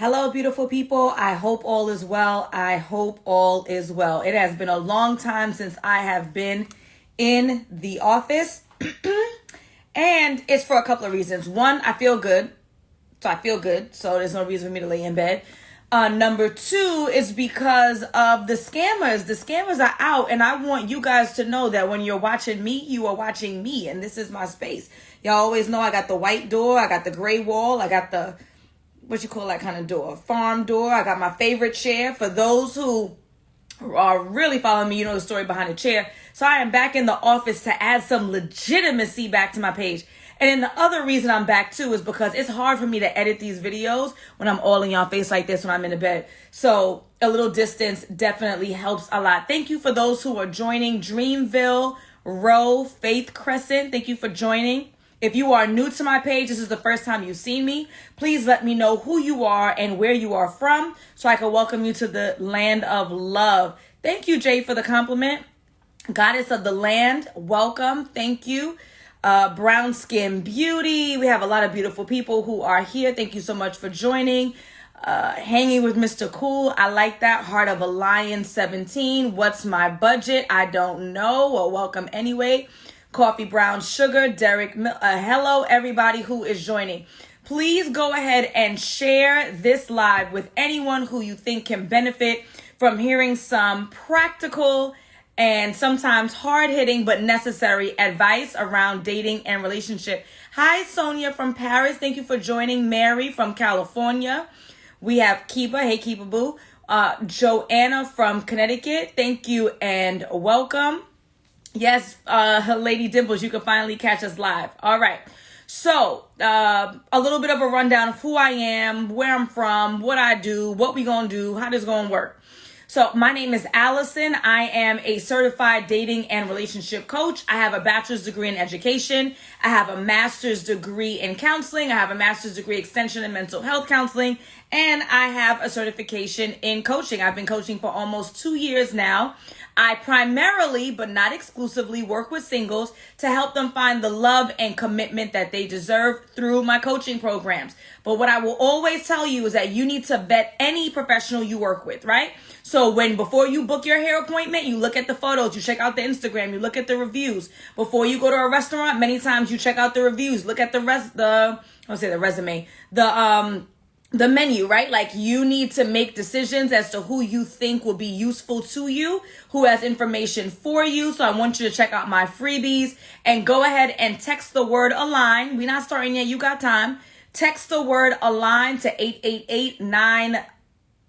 Hello, beautiful people. I hope all is well. I hope all is well. It has been a long time since I have been in the office. And it's for a couple of reasons. One, I feel good. So there's no reason for me to lay in bed. Number two is because of the scammers. The scammers are out, and I want you guys to know that when you're watching me, you are watching me, and this is my space. Y'all always know I got the white door, I got the gray wall, I got the, what you call that kind of door? Farm door. I got my favorite chair. For those who are really following me, you know the story behind the chair. So I am back in the office to add some legitimacy back to my page. And then the other reason I'm back too is because it's hard for me to edit these videos when I'm all in y'all face like this when I'm in the bed. So a little distance definitely helps a lot. Thank you for those who are joining. Dreamville, Row, Faith Crescent. Thank you for joining. If you are new to my page, this is the first time you've seen me, please let me know who you are and where you are from so I can welcome you to the land of love. Thank you, Jay, for the compliment. Goddess of the land, welcome. Thank you. Brown Skin Beauty. We have a lot of beautiful people who are here. Thank you so much for joining. Hanging with Mr. Cool. I like that. Heart of a Lion 17. What's my budget? I don't know. Well, welcome anyway. Coffee Brown Sugar, Derek. Hello, everybody who is joining. Please go ahead and share this live with anyone who you think can benefit from hearing some practical and sometimes hard-hitting but necessary advice around dating and relationship. Hi, Sonia from Paris. Thank you for joining. Mary from California. We have Kiba. Hey, Kiba Boo. Joanna from Connecticut. Thank you and welcome. Yes, Lady Dimples, you can finally catch us live. All right. So, a little bit of a rundown of who I am, where I'm from, what I do, what we gonna do, how this gonna work. So, my name is Alison. I am a certified dating and relationship coach. I have a bachelor's degree in education. I have a master's degree in counseling. I have a master's degree extension in mental health counseling. And I have a certification in coaching. I've been coaching for almost 2 years now. I primarily, but not exclusively, work with singles to help them find the love and commitment that they deserve through my coaching programs. But what I will always tell you is that you need to vet any professional you work with, right? So before you book your hair appointment, you look at the photos, you check out the Instagram, you look at the reviews. Before you go to a restaurant, many times you check out the reviews, look at the resume, the menu, right? Like, you need to make decisions as to who you think will be useful to you, who has information for you. So I want you to check out my freebies and go ahead and text the word ALIGN. We're not starting yet. You got time. Text the word ALIGN to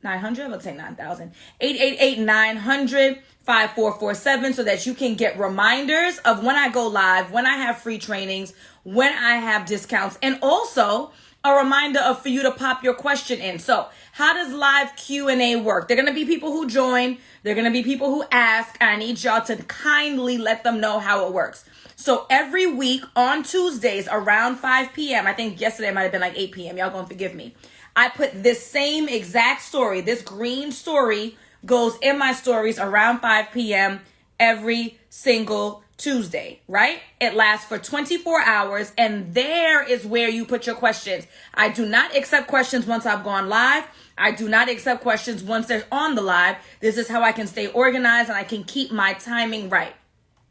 888-900. Let's say 9,000. 888-900-5447 so that you can get reminders of when I go live, when I have free trainings, when I have discounts, and also a reminder for you to pop your question in. So how does live Q&A work? There are going to be people who join. There are going to be people who ask. I need y'all to kindly let them know how it works. So every week on Tuesdays around 5 p.m., I think yesterday might have been like 8 p.m. Y'all gonna forgive me. I put this same exact story, this green story goes in my stories around 5 p.m. every single Tuesday, right? It lasts for 24 hours, and there is where you put your questions. I do not accept questions once I've gone live. I do not accept questions once they're on the live. This is how I can stay organized and I can keep my timing right.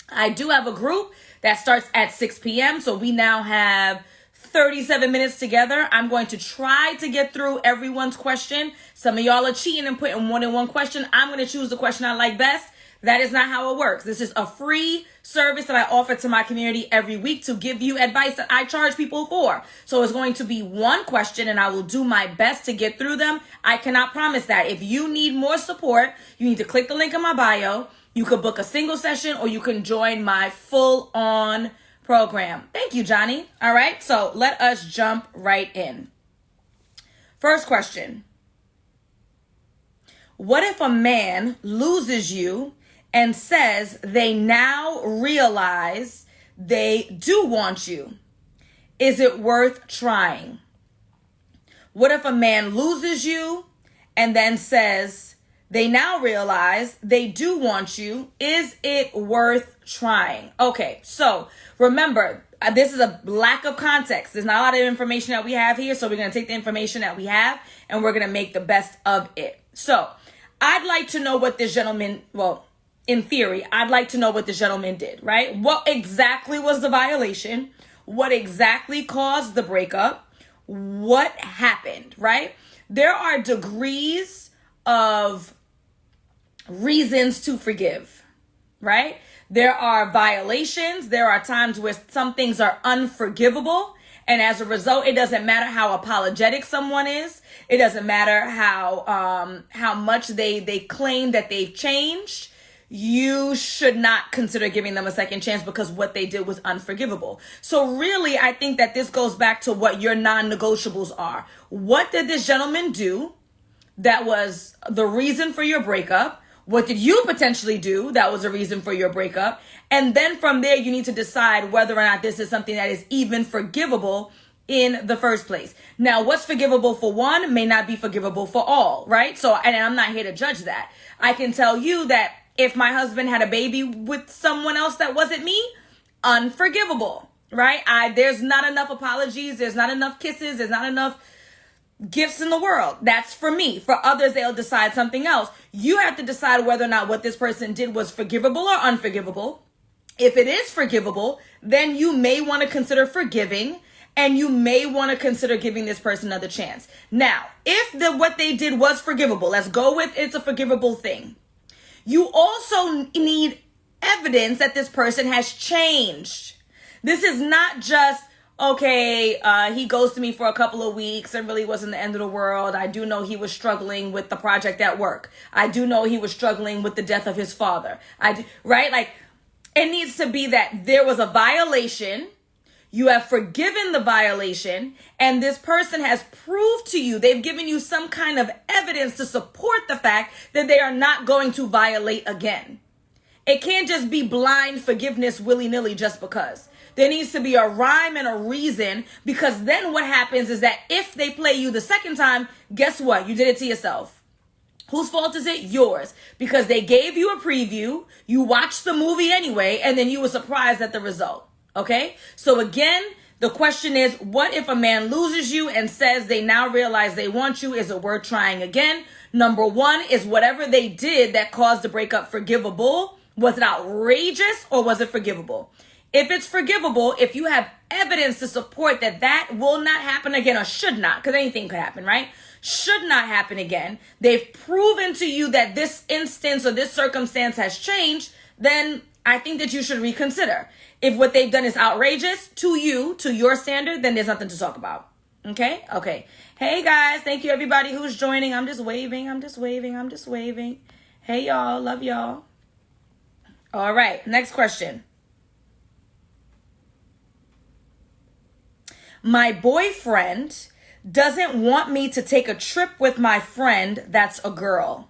I do have a group that starts at 6 p.m. So we now have 37 minutes together. I'm going to try to get through everyone's question. Some of y'all are cheating and putting more than one question. I'm going to choose the question I like best. That is not how it works. This is a free service that I offer to my community every week to give you advice that I charge people for. So it's going to be one question and I will do my best to get through them. I cannot promise that. If you need more support, you need to click the link in my bio. You could book a single session or you can join my full-on program. Thank you, Johnny. All right, so let us jump right in. First question. What if a man loses you and says they now realize they do want you? Is it worth trying? What if a man loses you and then says They now realize they do want you. Is it worth trying? Okay, so remember, this is a lack of context. There's not a lot of information that we have here, so we're going to take the information that we have and we're going to make the best of it. So I'd like to know what this gentleman, well, in theory, I'd like to know what this gentleman did, right? What exactly was the violation? What exactly caused the breakup? What happened, right? There are degrees of reasons to forgive, right? There are violations. There are times where some things are unforgivable. And as a result, it doesn't matter how apologetic someone is. It doesn't matter how much they claim that they've changed. You should not consider giving them a second chance because what they did was unforgivable. So really, I think that this goes back to what your non-negotiables are. What did this gentleman do that was the reason for your breakup? What did you potentially do that was a reason for your breakup? And then from there, you need to decide whether or not this is something that is even forgivable in the first place. Now, what's forgivable for one may not be forgivable for all, right? So, and I'm not here to judge that. I can tell you that if my husband had a baby with someone else that wasn't me, unforgivable, right? There's not enough apologies. There's not enough kisses. There's not enough gifts in the world. That's for me. For others, they'll decide something else. You have to decide whether or not what this person did was forgivable or unforgivable. If it is forgivable, then you may want to consider forgiving and you may want to consider giving this person another chance. Now, if what they did was forgivable, let's go with it's a forgivable thing. You also need evidence that this person has changed. This is not just, okay, he ghosted me for a couple of weeks and really wasn't the end of the world. I do know he was struggling with the project at work. I do know he was struggling with the death of his father. Right? Like, it needs to be that there was a violation. You have forgiven the violation, and this person has proved to you, they've given you some kind of evidence to support the fact that they are not going to violate again. It can't just be blind forgiveness willy-nilly just because. There needs to be a rhyme and a reason, because then what happens is that if they play you the second time, guess what? You did it to yourself. Whose fault is it? Yours. Because they gave you a preview, you watched the movie anyway, and then you were surprised at the result. Okay? So again, the question is, what if a man loses you and says they now realize they want you? Is it worth trying again? Number one, is whatever they did that caused the breakup forgivable? Was it outrageous or was it forgivable? If it's forgivable, if you have evidence to support that that will not happen again or should not, because anything could happen, right? Should not happen again. They've proven to you that this instance or this circumstance has changed, then I think that you should reconsider. If what they've done is outrageous to you, to your standard, then there's nothing to talk about. Okay? Okay. Hey guys, thank you everybody who's joining. I'm just waving. Hey y'all, love y'all. All right, next question. My boyfriend doesn't want me to take a trip with my friend that's a girl.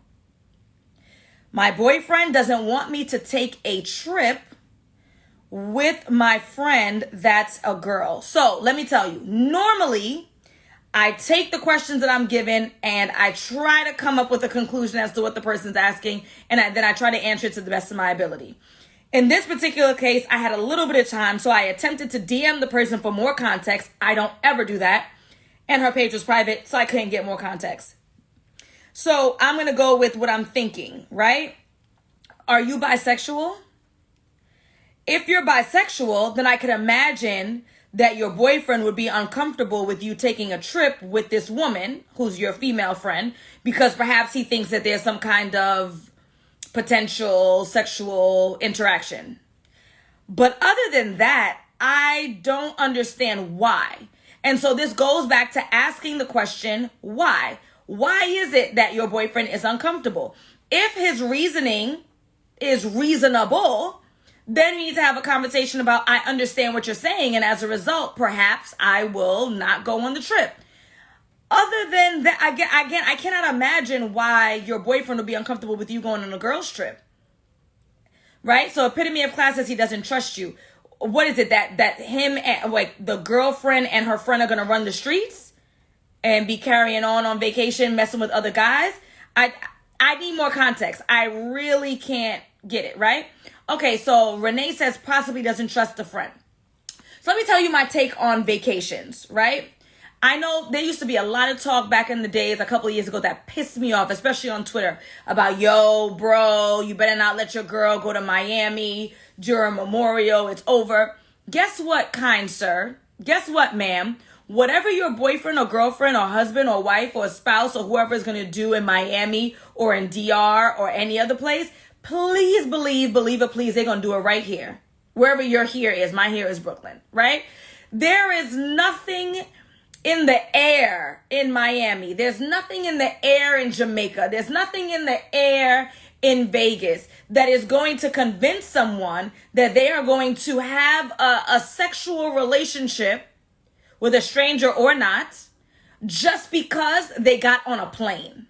My boyfriend doesn't want me to take a trip with my friend that's a girl. So let me tell you, normally I take the questions that I'm given and I try to come up with a conclusion as to what the person's asking, and then I try to answer it to the best of my ability. In this particular case, I had a little bit of time, so I attempted to DM the person for more context. I don't ever do that. And her page was private, so I couldn't get more context. So I'm going to go with what I'm thinking, right? Are you bisexual? If you're bisexual, then I could imagine that your boyfriend would be uncomfortable with you taking a trip with this woman who's your female friend, because perhaps he thinks that there's some kind of potential sexual interaction. But other than that, I don't understand why. And so this goes back to asking the question, why? Why is it that your boyfriend is uncomfortable? If his reasoning is reasonable, then we need to have a conversation about, I understand what you're saying, and as a result, perhaps I will not go on the trip. Other than that, again, I cannot imagine why your boyfriend would be uncomfortable with you going on a girl's trip. Right? So epitome of class says he doesn't trust you. What is it that him and like the girlfriend and her friend are going to run the streets and be carrying on vacation, messing with other guys? I I need more context. I really can't get it, right? Okay, so Renee says possibly doesn't trust a friend. So let me tell you my take on vacations, right? I know there used to be a lot of talk back in the days, a couple of years ago, that pissed me off, especially on Twitter, about, yo, bro, you better not let your girl go to Miami during Memorial. It's over. Guess what, kind sir? Guess what, ma'am? Whatever your boyfriend or girlfriend or husband or wife or spouse or whoever is going to do in Miami or in DR or any other place, please believe it, please, they're going to do it right here. Wherever your here is. My here is Brooklyn, right? There is nothing in the air in Miami. There's nothing in the air in Jamaica. There's nothing in the air in Vegas that is going to convince someone that they are going to have a sexual relationship with a stranger or not just because they got on a plane.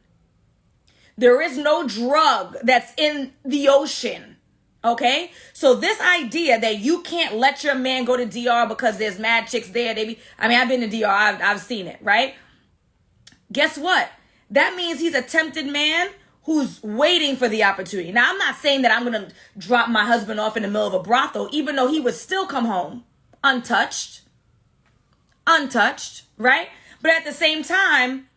There is no drug that's in the ocean. Okay, so this idea that you can't let your man go to DR because there's mad chicks there. I've been to DR. I've seen it, right? Guess what? That means he's a tempted man who's waiting for the opportunity. Now, I'm not saying that I'm going to drop my husband off in the middle of a brothel, even though he would still come home untouched, right? But at the same time,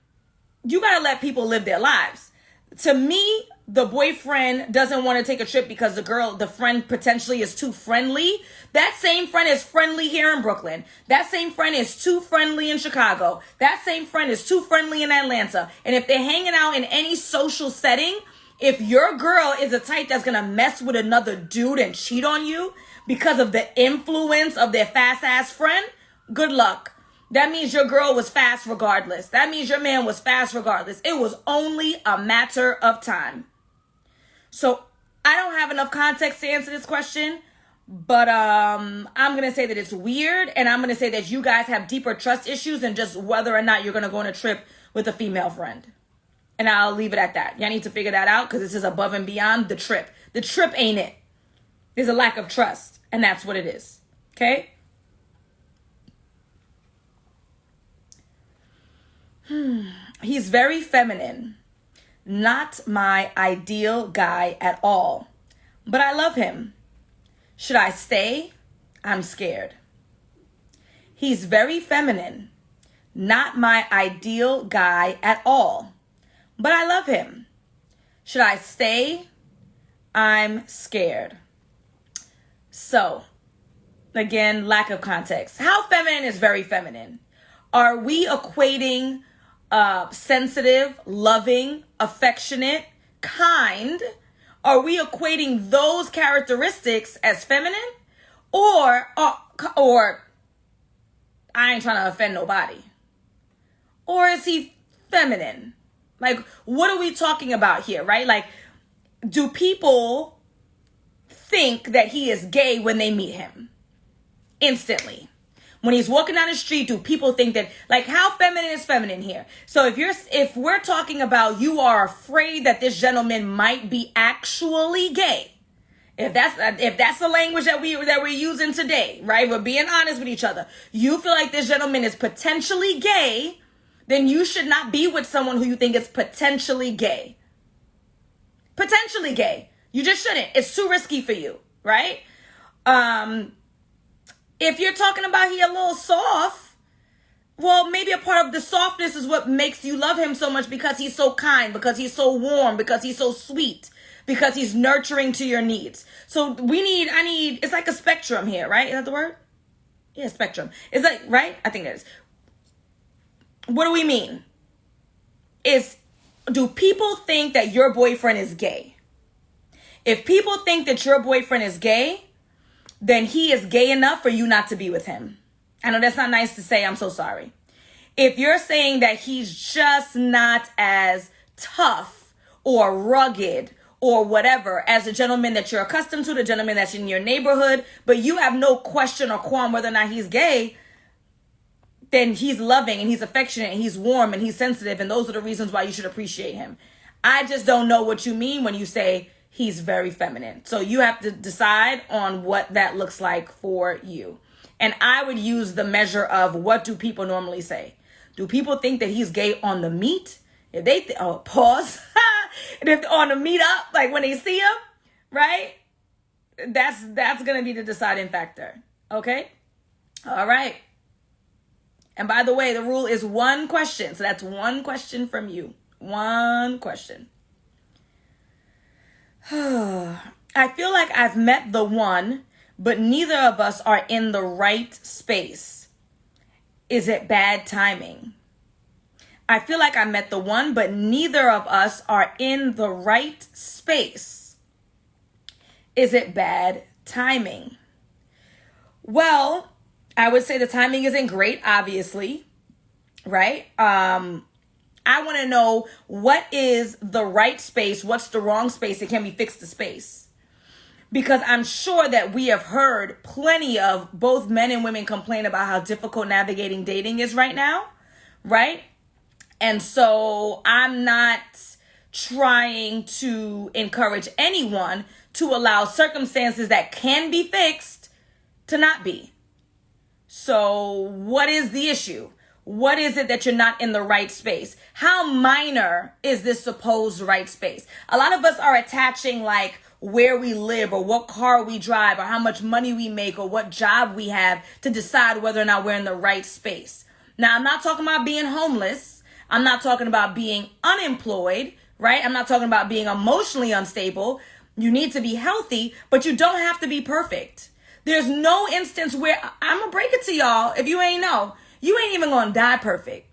you got to let people live their lives. To me, the boyfriend doesn't want to take a trip because the friend potentially is too friendly. That same friend is friendly here in Brooklyn. That same friend is too friendly in Chicago. That same friend is too friendly in Atlanta. And if they're hanging out in any social setting, if your girl is a type that's going to mess with another dude and cheat on you because of the influence of their fast-ass friend, good luck. That means your girl was fast regardless. That means your man was fast regardless. It was only a matter of time. So I don't have enough context to answer this question, but I'm going to say that it's weird, and I'm going to say that you guys have deeper trust issues than just whether or not you're going to go on a trip with a female friend. And I'll leave it at that. Y'all need to figure that out because this is above and beyond the trip. The trip ain't it. There's a lack of trust, and that's what it is. Okay? He's very feminine. Not my ideal guy at all. But I love him. Should I stay? I'm scared. He's very feminine. Not my ideal guy at all. But I love him. Should I stay? I'm scared. So, again, lack of context. How feminine is very feminine? Are we equating sensitive, loving, affectionate, kind? Are we equating those characteristics as feminine? Or I ain't trying to offend nobody. Or is he feminine? Like, what are we talking about here, right? Like, do people think that he is gay when they meet him? Instantly. When he's walking down the street, do people think that, like, how feminine is feminine here? So if we're talking about you are afraid that this gentleman might be actually gay, if that's the language that we're using today, right? We're being honest with each other. You feel like this gentleman is potentially gay, then you should not be with someone who you think is potentially gay. Potentially gay. You just shouldn't. It's too risky for you, right? If you're talking about he a little soft, well, maybe a part of the softness is what makes you love him so much, because he's so kind, because he's so warm, because he's so sweet, because he's nurturing to your needs. So it's like a spectrum here, right? Is that the word? Yeah, spectrum. It's like, right? I think it is. What do we mean? Do people think that your boyfriend is gay? If people think that your boyfriend is gay, then he is gay enough for you not to be with him. I know that's not nice to say. I'm so sorry. If you're saying that he's just not as tough or rugged or whatever as a gentleman that you're accustomed to, the gentleman that's in your neighborhood, but you have no question or qualm whether or not he's gay, then he's loving and he's affectionate and he's warm and he's sensitive, and those are the reasons why you should appreciate him. I just don't know what you mean when you say he's very feminine. So you have to decide on what that looks like for you. And I would use the measure of, what do people normally say? Do people think that he's gay on the meat? If they pause. And if on a meetup, like when they see him, right? That's going to be the deciding factor. Okay? All right. And by the way, the rule is one question. So that's one question from you. One question. I feel like I've met the one, but neither of us are in the right space. Is it bad timing? I feel like I met the one, but neither of us are in the right space. Is it bad timing? Well, I would say the timing isn't great, obviously, right? I want to know what is the right space, what's the wrong space, and can we fix the space? Because I'm sure that we have heard plenty of both men and women complain about how difficult navigating dating is right now, right? And so I'm not trying to encourage anyone to allow circumstances that can be fixed to not be. So what is the issue? What is it that you're not in the right space? How minor is this supposed right space? A lot of us are attaching like where we live or what car we drive or how much money we make or what job we have to decide whether or not we're in the right space. Now, I'm not talking about being homeless. I'm not talking about being unemployed, right? I'm not talking about being emotionally unstable. You need to be healthy, but you don't have to be perfect. There's no instance where, I'm going to break it to y'all, if you ain't know, you ain't even going to die perfect.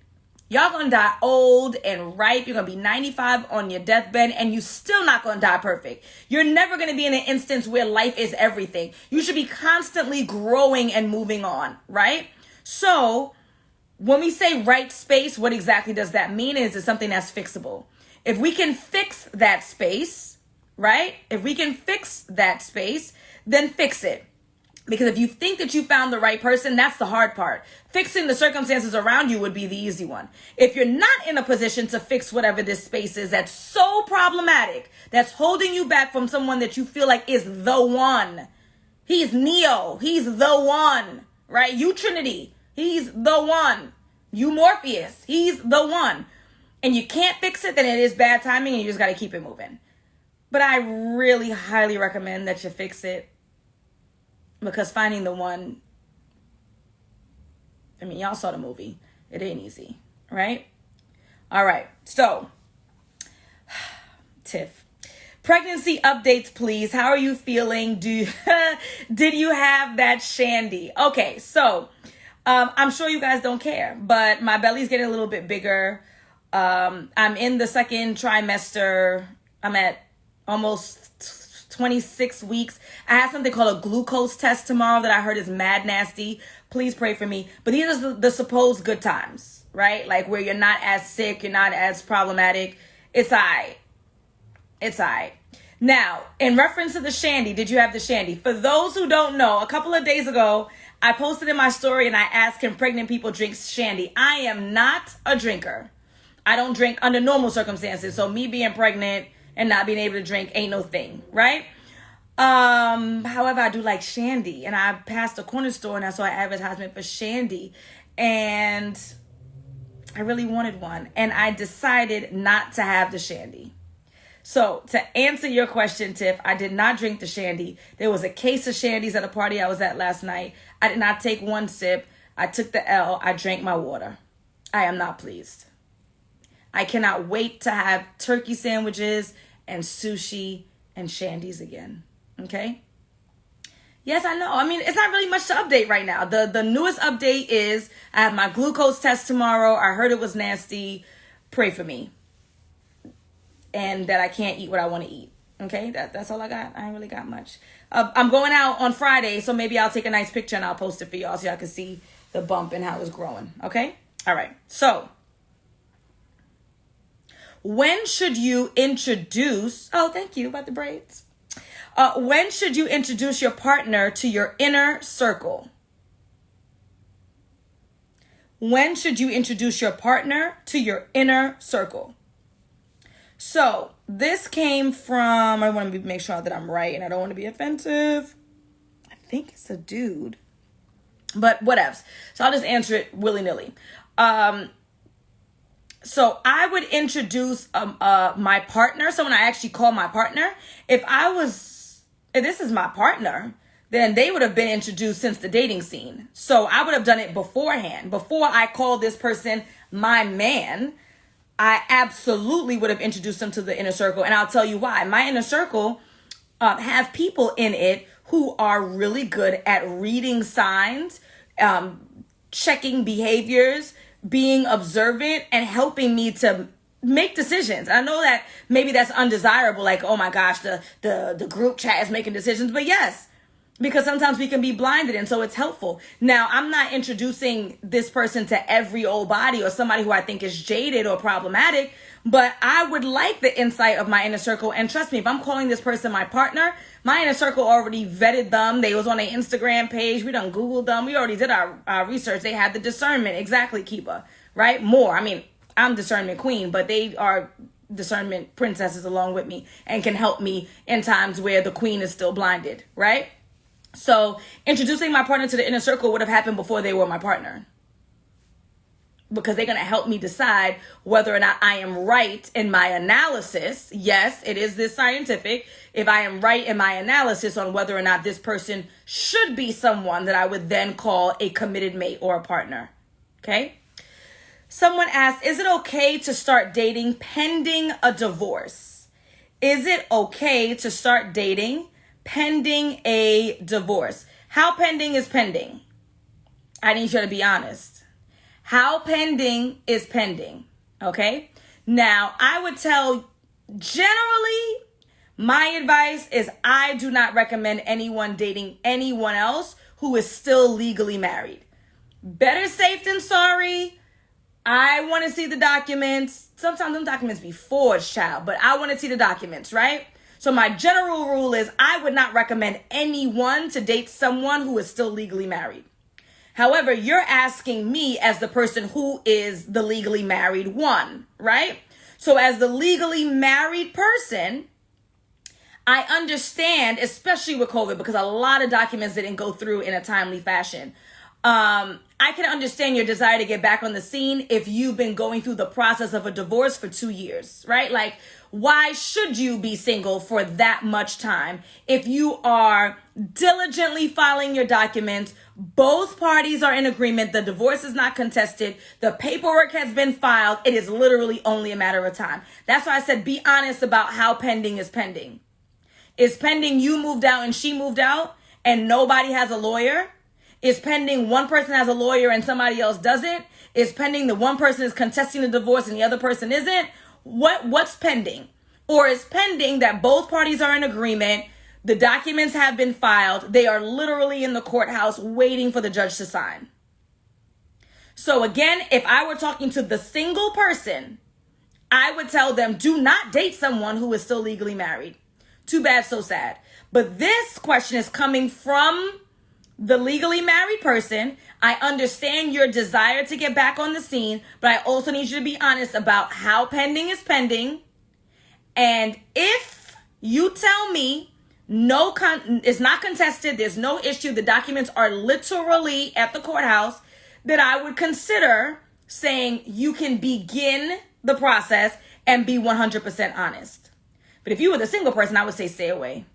Y'all going to die old and ripe. You're going to be 95 on your deathbed and you still not going to die perfect. You're never going to be in an instance where life is everything. You should be constantly growing and moving on, right? So when we say right space, what exactly does that mean? Is it something that's fixable? If we can fix that space, right? If we can fix that space, then fix it. Because if you think that you found the right person, that's the hard part. Fixing the circumstances around you would be the easy one. If you're not in a position to fix whatever this space is that's so problematic, that's holding you back from someone that you feel like is the one. He's Neo. He's the one, right? You Trinity. He's the one. You Morpheus. He's the one. And you can't fix it, then it is bad timing and you just got to keep it moving. But I really highly recommend that you fix it. Because finding the one, I mean, y'all saw the movie. It ain't easy, right? All right. So, Tiff, pregnancy updates, please. How are you feeling? Did you have that shandy? Okay. So, I'm sure you guys don't care, but my belly's getting a little bit bigger. I'm in the second trimester. I'm at almost 26 weeks. I have something called a glucose test tomorrow that I heard is mad nasty. Please pray for me. But these are the supposed good times, right? Like where you're not as sick, you're not as problematic. It's all right. It's all right. Now, in reference to the shandy, did you have the shandy? For those who don't know, a couple of days ago, I posted in my story and I asked, can pregnant people drink shandy? I am not a drinker. I don't drink under normal circumstances. So me being pregnant and not being able to drink ain't no thing, right? However, I do like shandy, and I passed a corner store and I saw an advertisement for shandy, and I really wanted one, and I decided not to have the shandy. So to answer your question, Tiff, I did not drink the shandy. There was a case of shandies at a party I was at last night. I did not take one sip. I took the L. I drank my water. I am not pleased. I cannot wait to have turkey sandwiches and sushi and shandies again. Okay? Yes, I know. I mean, it's not really much to update right now. The newest update is I have my glucose test tomorrow. I heard it was nasty. Pray for me. And that I can't eat what I want to eat. Okay? That's all I got. I ain't really got much. I'm going out on Friday, so maybe I'll take a nice picture and I'll post it for y'all so y'all can see the bump and how it's growing. Okay? All right. So, when should you introduce... Oh, thank you about the braids. When should you introduce your partner to your inner circle? When should you introduce your partner to your inner circle? So this came from... I want to make sure that I'm right and I don't want to be offensive. I think it's a dude. But whatevs. So I'll just answer it willy-nilly. So I would introduce my partner, someone I actually call my partner. If this is my partner, then they would have been introduced since the dating scene. So I would have done it beforehand. Before I call this person my man, I absolutely would have introduced them to the inner circle. And I'll tell you why. My inner circle have people in it who are really good at reading signs, checking behaviors, being observant, and helping me to make decisions. I know that maybe that's undesirable, like, oh my gosh, the group chat is making decisions. But yes, because sometimes we can be blinded, and so it's helpful. Now, I'm not introducing this person to every old body or somebody who I think is jaded or problematic, but I would like the insight of my inner circle. And trust me, if I'm calling this person my partner, my inner circle already vetted them. They was on their Instagram page. We done Googled them. We already did our research. They had the discernment. Exactly, Kiba, right? More. I mean, I'm discernment queen, but they are discernment princesses along with me and can help me in times where the queen is still blinded, right? So introducing my partner to the inner circle would have happened before they were my partner, because they're going to help me decide whether or not I am right in my analysis. Yes, it is this scientific. If I am right in my analysis on whether or not this person should be someone that I would then call a committed mate or a partner. Okay. Someone asked, is it okay to start dating pending a divorce? Is it okay to start dating pending a divorce? How pending is pending? I need you to be honest. How pending is pending? Okay. Now, I would tell, generally, my advice is I do not recommend anyone dating anyone else who is still legally married. Better safe than sorry. I want to see the documents. Sometimes them documents be forged, child, but I want to see the documents, right? So my general rule is I would not recommend anyone to date someone who is still legally married. However, you're asking me as the person who is the legally married one, right? So as the legally married person, I understand, especially with COVID, because a lot of documents didn't go through in a timely fashion. I can understand your desire to get back on the scene if you've been going through the process of a divorce for 2 years, right? Like, why should you be single for that much time? If you are diligently filing your documents, both parties are in agreement, the divorce is not contested, the paperwork has been filed, it is literally only a matter of time. That's why I said be honest about how pending is pending. Is pending you moved out and she moved out and nobody has a lawyer? Is pending one person has a lawyer and somebody else doesn't? Is pending the one person is contesting the divorce and the other person isn't? What's pending? Or is pending that both parties are in agreement, the documents have been filed, they are literally in the courthouse waiting for the judge to sign? So again, if I were talking to the single person, I would tell them, do not date someone who is still legally married. Too bad, so sad. But this question is coming from the legally married person. I understand your desire to get back on the scene, but I also need you to be honest about how pending is pending. And if you tell me it's not contested, there's no issue, the documents are literally at the courthouse, then I would consider saying you can begin the process and be 100% honest. But if you were the single person, I would say stay away.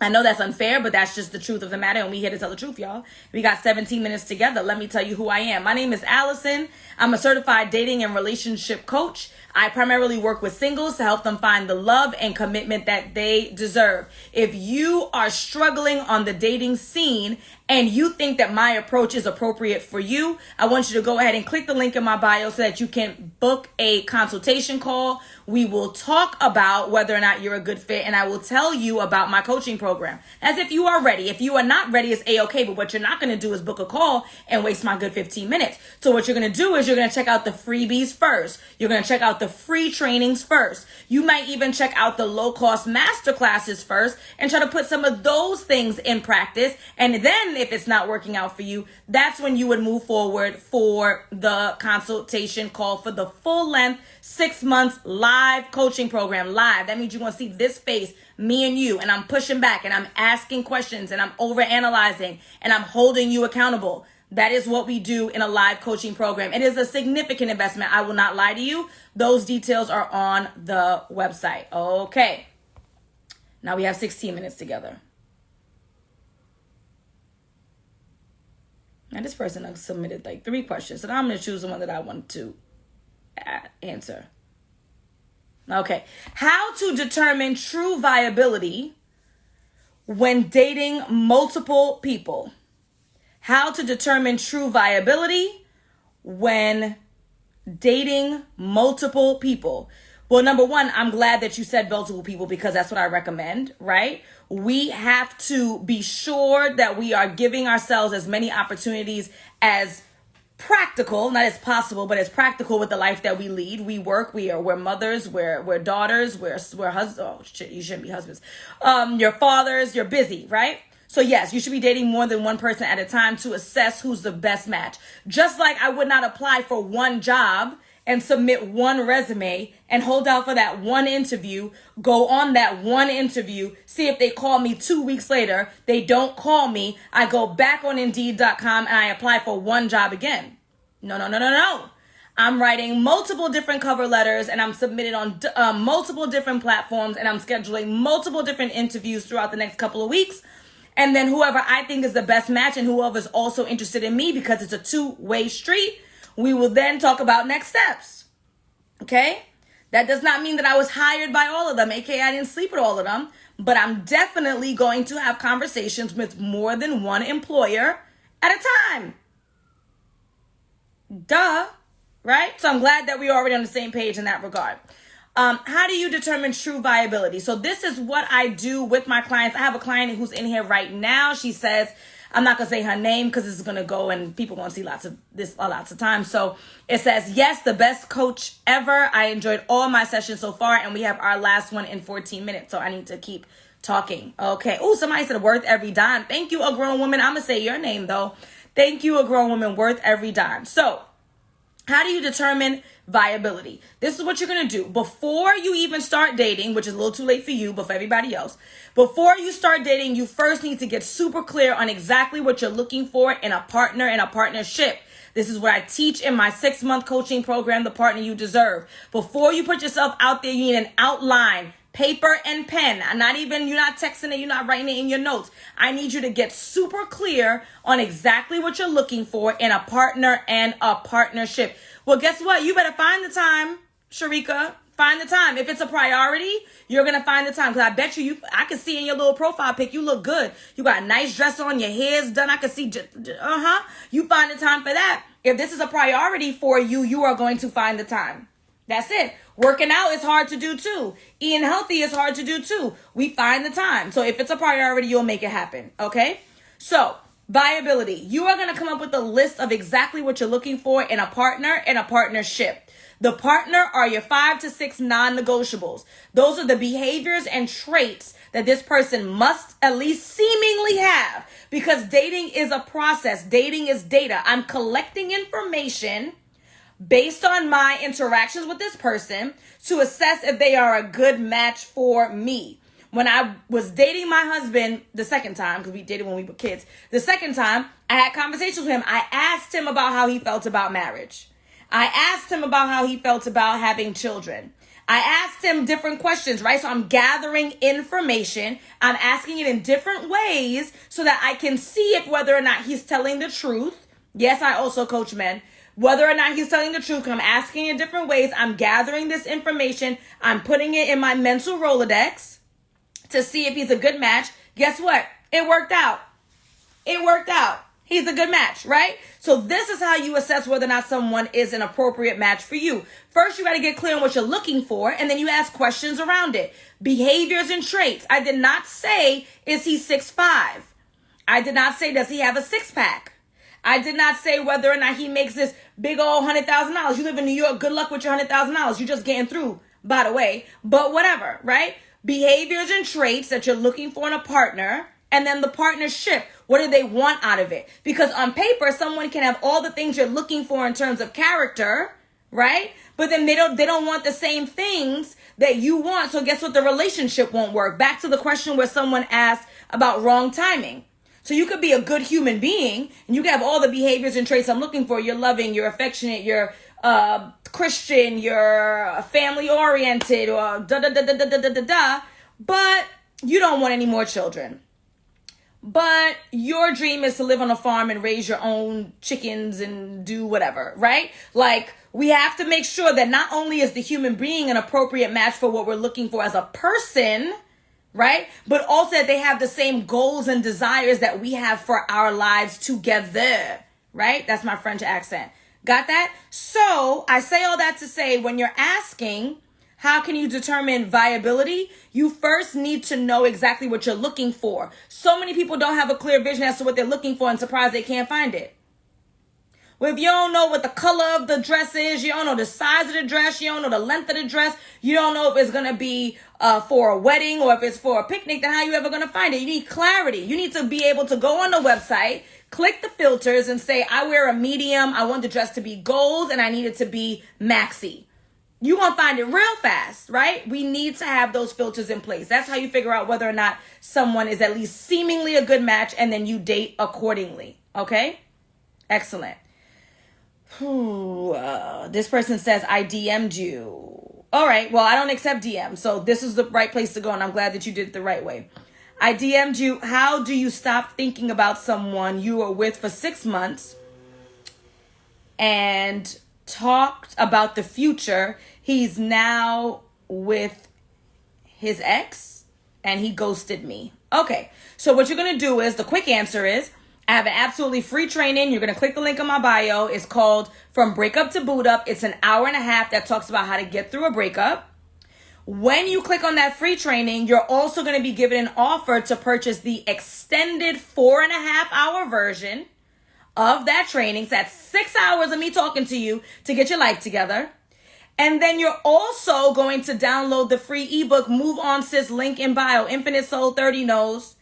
I know that's unfair, but that's just the truth of the matter, and we here to tell the truth, y'all. We got 17 minutes together. Let me tell you who I am. My name is Alison. I'm a certified dating and relationship coach. I primarily work with singles to help them find the love and commitment that they deserve. If you are struggling on the dating scene and you think that my approach is appropriate for you, I want you to go ahead and click the link in my bio so that you can book a consultation call. We will talk about whether or not you're a good fit, and I will tell you about my coaching program. As if you are ready. If you are not ready, it's A-okay, but what you're not going to do is book a call and waste my good 15 minutes. So what you're going to do is you're going to check out the freebies first. You're going to check out the free trainings first. You might even check out the low-cost masterclasses first and try to put some of those things in practice. And then if it's not working out for you, that's when you would move forward for the consultation call for the full length 6 months live coaching program. Live. That means you're going to see this face, me and you, and I'm pushing back and I'm asking questions and I'm overanalyzing and I'm holding you accountable. That is what we do in a live coaching program. It is a significant investment. I will not lie to you. Those details are on the website. Okay. Now we have 16 minutes together. Now this person has submitted like 3 questions, so now I'm going to choose the one that I want to answer. Okay. How to determine true viability when dating multiple people. How to determine true viability when dating multiple people. Well, number one, I'm glad that you said multiple people because that's what I recommend, right? We have to be sure that we are giving ourselves as many opportunities as practical, not as possible, but as practical with the life that we lead. We work, we're mothers, we're daughters, we're husbands. Oh shit, you shouldn't be husbands. You're fathers, you're busy, right? So yes, you should be dating more than one person at a time to assess who's the best match. Just like I would not apply for one job and submit one resume and hold out for that one interview, go on that one interview, see if they call me 2 weeks later. They don't call me. I go back on Indeed.com and I apply for one job again. No. I'm writing multiple different cover letters and I'm submitted on multiple different platforms and I'm scheduling multiple different interviews throughout the next couple of weeks. And then whoever I think is the best match and whoever is also interested in me, because it's a two-way street, we will then talk about next steps. Okay? That does not mean that I was hired by all of them, aka I didn't sleep with all of them, but I'm definitely going to have conversations with more than one employer at a time. Duh, right? So I'm glad that we're already on the same page in that regard. How do you determine true viability? So this is what I do with my clients. I have a client who's in here right now. She says, I'm not going to say her name because it's going to go and people going to see lots of times. So it says, yes, the best coach ever. I enjoyed all my sessions so far. And we have our last one in 14 minutes. So I need to keep talking. Okay. Oh, somebody said worth every dime. Thank you, a grown woman. I'm going to say your name though. Thank you, a grown woman, worth every dime. So how do you determine viability? This is what you're going to do. Before you even start dating, which is a little too late for you, but for everybody else, before you start dating, you first need to get super clear on exactly what you're looking for in a partner, in a partnership. This is what I teach in my 6-month coaching program, The Partner You Deserve. Before you put yourself out there, you need an outline, paper and pen. You're not texting it, you're not writing it in your notes. I need you to get super clear on exactly what you're looking for in a partner and a partnership. Well, guess what? You better find the time, Sharika. Find the time. If it's a priority, you're going to find the time. Because I bet I can see in your little profile pic, you look good. You got a nice dress on, your hair's done. I can see, You find the time for that. If this is a priority for you, you are going to find the time. That's it. Working out is hard to do too. Eating healthy is hard to do too. We find the time. So if it's a priority, you'll make it happen. Okay? So viability. You are going to come up with a list of exactly what you're looking for in a partner and a partnership. The partner are your 5 to 6 non-negotiables. Those are the behaviors and traits that this person must at least seemingly have, because dating is a process. Dating is data. I'm collecting information based on my interactions with this person to assess if they are a good match for me. When I was dating my husband the second time, because we dated when we were kids, the second time I had conversations with him, I asked him about how he felt about marriage. I asked him about how he felt about having children. I asked him different questions, right? So I'm gathering information. I'm asking it in different ways so that I can see if whether or not he's telling the truth. Yes, I also coach men. Whether or not he's telling the truth, I'm asking in different ways. I'm gathering this information. I'm putting it in my mental Rolodex to see if he's a good match. Guess what? It worked out. It worked out. He's a good match, right? So this is how you assess whether or not someone is an appropriate match for you. First, you got to get clear on what you're looking for, and then you ask questions around it. Behaviors and traits. I did not say, is he 6'5"? I did not say, does he have a six-pack? I did not say whether or not he makes this big old $100,000. You live in New York. Good luck with your $100,000. You're just getting through, by the way. But whatever, right? Behaviors and traits that you're looking for in a partner. And then the partnership. What do they want out of it? Because on paper, someone can have all the things you're looking for in terms of character, right? But then they don't want the same things that you want. So guess what? The relationship won't work. Back to the question where someone asked about wrong timing. So you could be a good human being and you can have all the behaviors and traits I'm looking for. You're loving, you're affectionate, you're Christian, you're family oriented, or but you don't want any more children. But your dream is to live on a farm and raise your own chickens and do whatever, right? Like, we have to make sure that not only is the human being an appropriate match for what we're looking for as a person, right? But also that they have the same goals and desires that we have for our lives together, right? That's my French accent. Got that? So I say all that to say, when you're asking, how can you determine viability? You first need to know exactly what you're looking for. So many people don't have a clear vision as to what they're looking for and surprised they can't find it. Well, if you don't know what the color of the dress is, you don't know the size of the dress, you don't know the length of the dress, you don't know if it's going to be for a wedding or if it's for a picnic, then how are you ever going to find it? You need clarity. You need to be able to go on the website, click the filters and say, I wear a medium, I want the dress to be gold, and I need it to be maxi. You're going to find it real fast, right? We need to have those filters in place. That's how you figure out whether or not someone is at least seemingly a good match, and then you date accordingly, okay? Excellent. This person says, I DM'd you. All right, well, I don't accept DMs, so this is the right place to go, and I'm glad that you did it the right way. I DM'd you. How do you stop thinking about someone you were with for 6 months and talked about the future? He's now with his ex and he ghosted me. Okay, so what you're going to do is, the quick answer is, I have an absolutely free training. You're going to click the link in my bio. It's called From Breakup to Boot Up. It's an hour and a half that talks about how to get through a breakup. When you click on that free training, you're also going to be given an offer to purchase the extended 4.5-hour version of that training. So that's 6 hours of me talking to you to get your life together. And then you're also going to download the free ebook, Move On Sis, link in bio, Infinite Soul 30 Knows.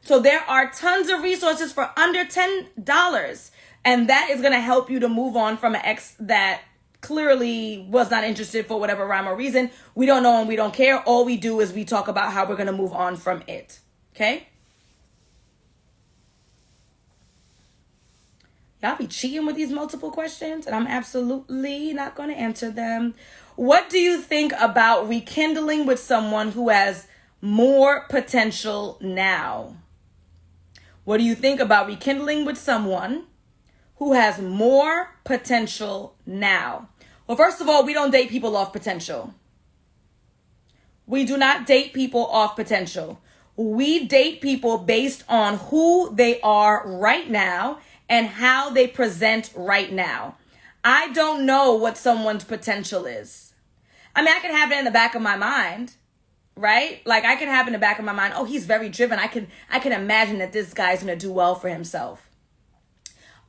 So there are tons of resources for under $10. And that is going to help you to move on from an ex that clearly was not interested for whatever rhyme or reason. We don't know and we don't care. All we do is we talk about how we're going to move on from it. Okay? Y'all be cheating with these multiple questions, and I'm absolutely not going to answer them. What do you think about rekindling with someone who has more potential now? What do you think about rekindling with someone who has more potential now? Well, first of all, we don't date people off potential. We do not date people off potential. We date people based on who they are right now and how they present right now. I don't know what someone's potential is. I mean, I can have it in the back of my mind, right? Like, I can have in the back of my mind, oh, he's very driven. I can imagine that this guy's going to do well for himself.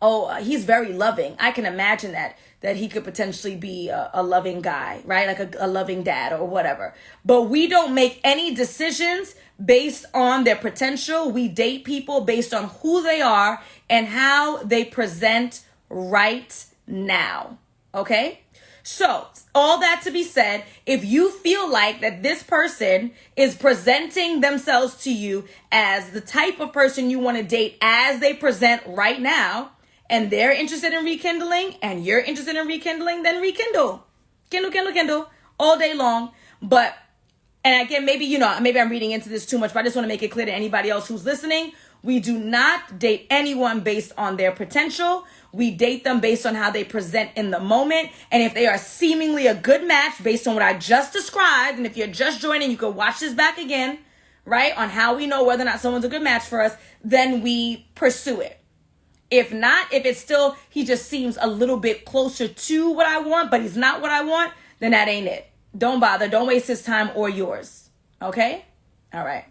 Oh, he's very loving. I can imagine that he could potentially be a loving guy, right? Like a loving dad or whatever. But we don't make any decisions based on their potential. We date people based on who they are and how they present right now. Okay? So, all that to be said, if you feel like that this person is presenting themselves to you as the type of person you want to date as they present right now, and they're interested in rekindling, and you're interested in rekindling, then rekindle. Kindle, all day long. But, and again, maybe I'm reading into this too much, but I just want to make it clear to anybody else who's listening. We do not date anyone based on their potential. We date them based on how they present in the moment. And if they are seemingly a good match based on what I just described, and if you're just joining, you can watch this back again, right? On how we know whether or not someone's a good match for us, then we pursue it. If not, if it's still, he just seems a little bit closer to what I want, but he's not what I want, then that ain't it. Don't bother. Don't waste his time or yours. Okay? All right.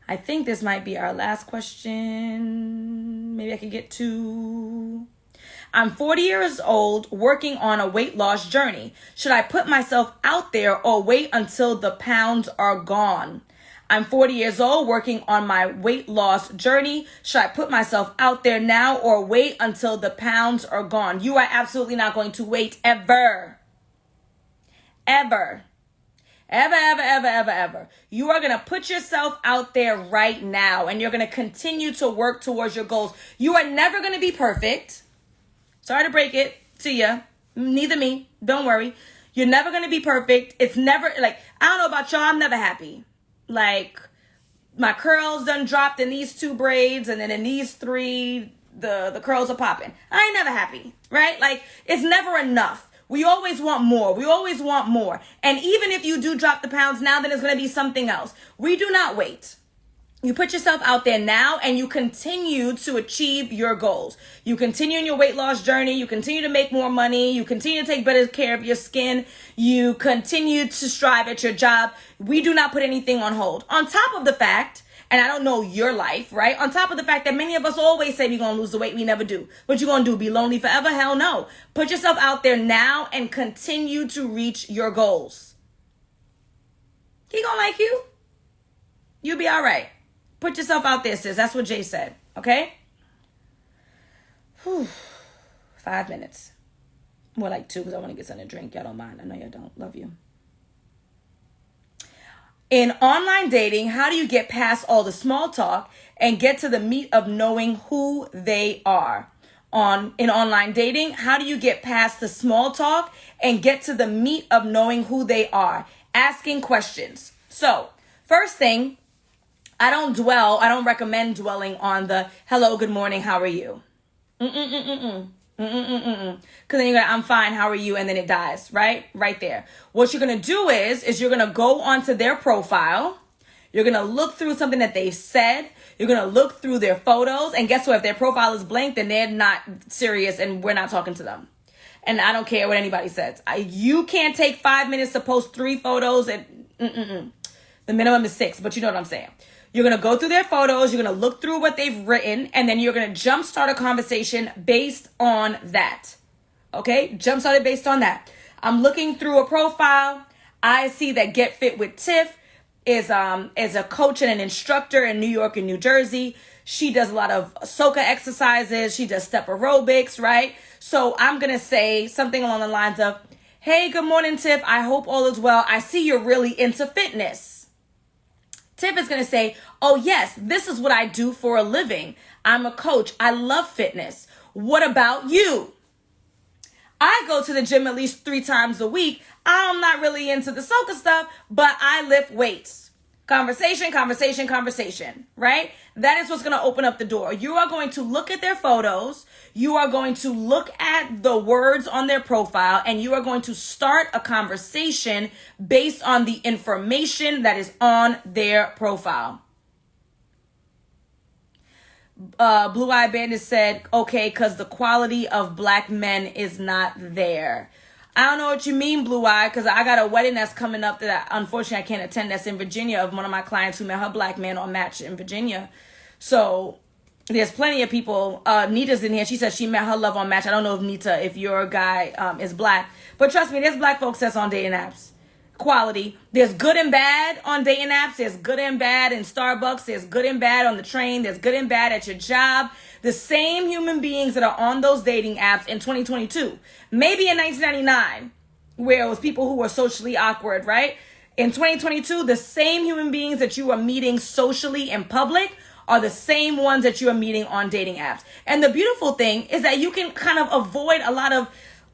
I think this might be our last question. Maybe I could get to... I'm 40 years old, working on a weight loss journey. Should I put myself out there or wait until the pounds are gone? I'm 40 years old, working on my weight loss journey. Should I put myself out there now or wait until the pounds are gone? You are absolutely not going to wait ever. Ever. Ever, ever, ever, ever, ever. You are going to put yourself out there right now, and you're going to continue to work towards your goals. You are never going to be perfect. Sorry to break it to you. Neither me. Don't worry. You're never going to be perfect. It's never, like, I don't know about y'all. I'm never happy. Like, my curls done dropped in these 2 braids, and then in these 3, the curls are popping. I ain't never happy, right? Like, it's never enough. We always want more. We always want more. And even if you do drop the pounds now, then it's going to be something else. We do not wait. You put yourself out there now, and you continue to achieve your goals. You continue in your weight loss journey. You continue to make more money. You continue to take better care of your skin. You continue to strive at your job. We do not put anything on hold. On top of the fact, and I don't know your life, right? On top of the fact that many of us always say we're going to lose the weight, we never do. What you going to do, be lonely forever? Hell no. Put yourself out there now and continue to reach your goals. He going to like you. You'll be all right. Put yourself out there, sis. That's what Jay said, okay? Whew. 5 minutes. More like 2 because I want to get something to drink. Y'all don't mind. I know y'all don't. Love you. In online dating, how do you get past all the small talk and get to the meat of knowing who they are? In online dating, how do you get past the small talk and get to the meat of knowing who they are? Asking questions. So, first thing, I don't recommend dwelling on the hello, good morning, how are you? Because then you're going to, I'm fine, how are you? And then it dies, right? Right there. What you're going to do is you're going to go onto their profile. You're going to look through something that they've said. You're going to look through their photos. And guess what? If their profile is blank, then they're not serious and we're not talking to them. And I don't care what anybody says. You can't take 5 minutes to post 3 photos. And the minimum is 6, but you know what I'm saying. You're going to go through their photos. You're going to look through what they've written. And then you're going to jumpstart a conversation based on that. Okay? Jumpstart it based on that. I'm looking through a profile. I see that Get Fit with Tiff is a coach and an instructor in New York and New Jersey. She does a lot of soca exercises. She does step aerobics, right? So I'm going to say something along the lines of, hey, good morning, Tiff. I hope all is well. I see you're really into fitness. Tiff is going to say, oh, yes, this is what I do for a living. I'm a coach. I love fitness. What about you? I go to the gym at least 3 times a week. I'm not really into the soca stuff, but I lift weights. Conversation, conversation, conversation, right? That is what's going to open up the door. You are going to look at their photos. You are going to look at the words on their profile, and you are going to start a conversation based on the information that is on their profile. Blue Eye Bandit said, okay, because the quality of black men is not there. I don't know what you mean, Blue Eye, because I got a wedding that's coming up that unfortunately I can't attend. That's in Virginia, of one of my clients who met her black man on Match in Virginia. So there's plenty of people. Nita's in here. She said she met her love on Match. I don't know if Nita, if your guy is black. But trust me, there's black folks that's on dating apps. Quality. There's good and bad on dating apps. There's good and bad in Starbucks. There's good and bad on the train. There's good and bad at your job. The same human beings that are on those dating apps in 2022. Maybe in 1999, where it was people who were socially awkward, right? In 2022, the same human beings that you are meeting socially in public are the same ones that you are meeting on dating apps. And the beautiful thing is that you can kind of avoid a lot of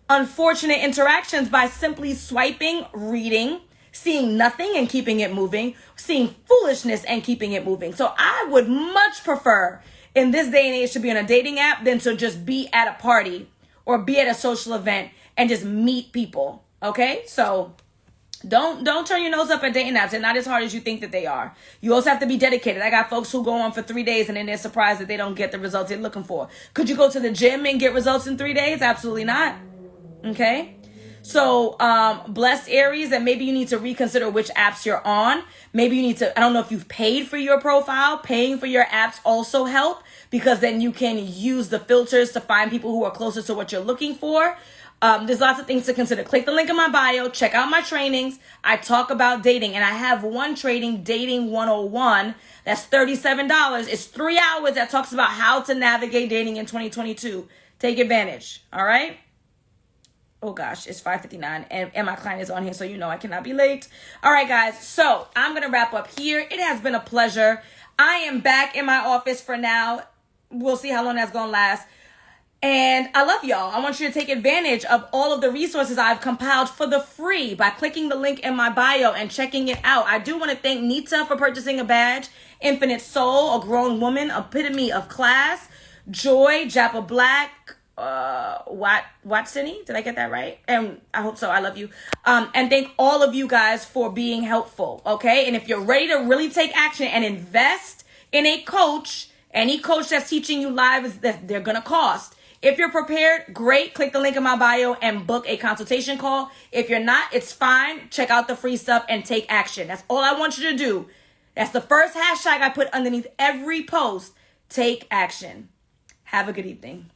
unfortunate interactions by simply swiping, reading, seeing nothing and keeping it moving, seeing foolishness and keeping it moving. So I would much prefer in this day and age to be on a dating app than to just be at a party or be at a social event and just meet people. Okay? So don't turn your nose up at dating apps. They're not as hard as you think that they are. You also have to be dedicated. I got folks who go on for 3 days and then they're surprised that they don't get the results they're looking for. Could you go to the gym and get results in 3 days? Absolutely not. Okay? So, blessed Aries, and maybe you need to reconsider which apps you're on. Maybe you need to, I don't know if you've paid for your profile. Paying for your apps also help, because then you can use the filters to find people who are closer to what you're looking for. There's lots of things to consider. Click the link in my bio. Check out my trainings. I talk about dating, and I have one training, Dating 101. That's $37. It's 3 hours that talks about how to navigate dating in 2022. Take advantage. All right? Oh gosh, it's 5:59 and my client is on here, so you know I cannot be late. All right, guys, so I'm going to wrap up here. It has been a pleasure. I am back in my office for now. We'll see how long that's going to last. And I love y'all. I want you to take advantage of all of the resources I've compiled for the free by clicking the link in my bio and checking it out. I do want to thank Nita for purchasing a badge, Infinite Soul, a grown woman, epitome of class, Joy, Japa Black, Watsony, did I get that right? And I hope so. I love you. And thank all of you guys for being helpful, okay? And if you're ready to really take action and invest in a coach, any coach that's teaching you live, is that they're going to cost. If you're prepared, great. Click the link in my bio and book a consultation call. If you're not, it's fine. Check out the free stuff and take action. That's all I want you to do. That's the first hashtag I put underneath every post. Take action. Have a good evening.